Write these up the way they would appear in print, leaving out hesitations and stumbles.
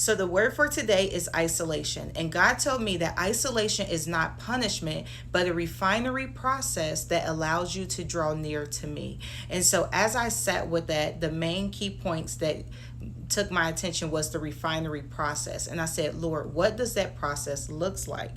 So the word for today is isolation. And God told me that isolation is not punishment, but a refinery process that allows you to draw near to me. And so as I sat with that, the main key points that took my attention was the refinery process. And I said, Lord, what does that process looks like?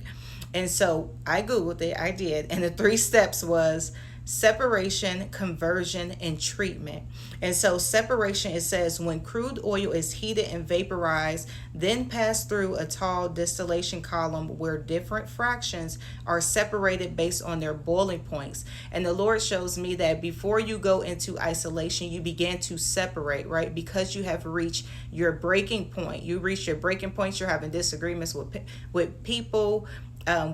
And so I Googled it, I did, and the three steps was separation, conversion, and treatment. And so separation, it says when crude oil is heated and vaporized, then passed through a tall distillation column where different fractions are separated based on their boiling points. And the Lord shows me that before you go into isolation, you begin to separate, right? Because you have reached your breaking point. You reach your breaking points, you're having disagreements with people,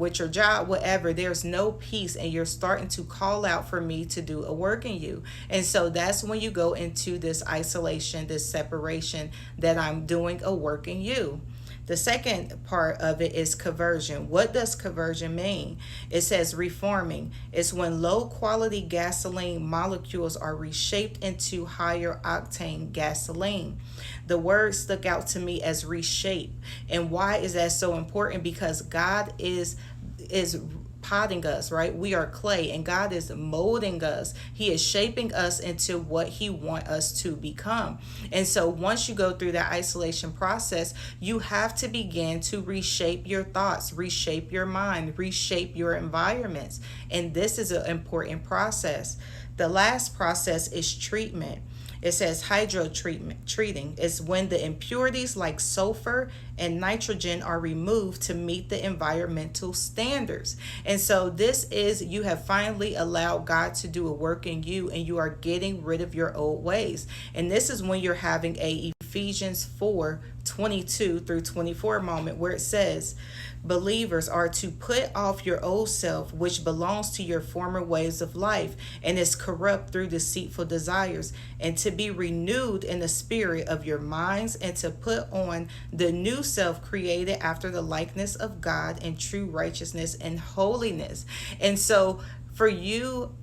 with your job, whatever, there's no peace, and you're starting to call out for me to do a work in you. And so that's when you go into this isolation, this separation, that I'm doing a work in you. The second part of it is conversion. What does conversion mean? It says reforming. It's when low quality gasoline molecules are reshaped into higher octane gasoline. The word stuck out to me as reshape. And why is that so important? Because God is potting us, right? We are clay, and God is molding us. He is shaping us into what He wants us to become. And so once you go through that isolation process, you have to begin to reshape your thoughts, reshape your mind, reshape your environments. And this is an important process. The last process is treatment. It says treating is when the impurities like sulfur and nitrogen are removed to meet the environmental standards. And so this is, you have finally allowed God to do a work in you, and you are getting rid of your old ways. And this is when you're having a Ephesians 4:22-24 moment where it says, believers are to put off your old self, which belongs to your former ways of life and is corrupt through deceitful desires, and to be renewed in the spirit of your minds, and to put on the new self created after the likeness of God in true righteousness and holiness. And so for you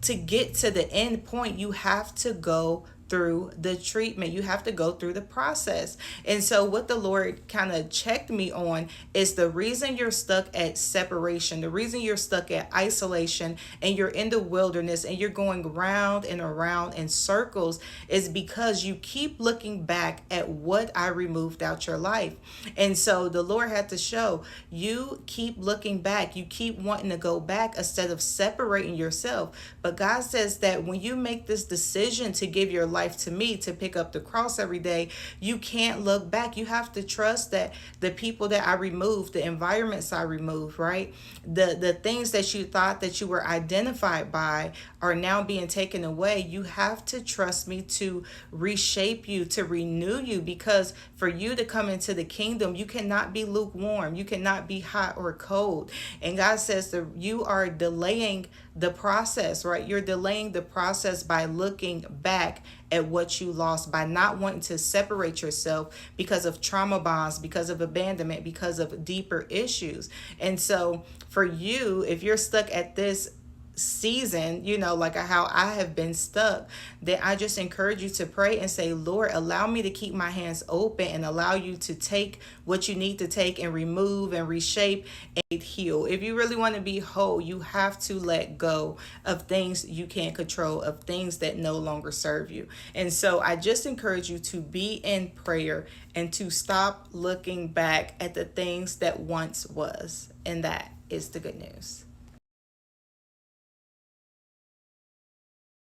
to get to the end point, you have to go through the treatment. You have to go through the process. And so what the Lord kind of checked me on is the reason you're stuck at separation, the reason you're stuck at isolation, and you're in the wilderness and you're going round and around in circles, is because you keep looking back at what I removed out your life. And so the Lord had to show you keep looking back. You keep wanting to go back instead of separating yourself. But God says that when you make this decision to give your life to me, to pick up the cross every day, you can't look back. You have to trust that the people that I removed, the environments I removed, right? The things that you thought that you were identified by are now being taken away. You have to trust me to reshape you, to renew you, because for you to come into the kingdom, you cannot be lukewarm. You cannot be hot or cold. And God says that you are delaying the process, right? You're delaying the process by looking back at what you lost, by not wanting to separate yourself because of trauma bonds, because of abandonment, because of deeper issues. And so for you, if you're stuck at this season, like how I have been stuck, then I just encourage you to pray and say, Lord, allow me to keep my hands open and allow you to take what you need to take and remove and reshape and heal. If you really want to be whole, you have to let go of things you can't control, of things that no longer serve you. And so I just encourage you to be in prayer and to stop looking back at the things that once was. And that is the good news.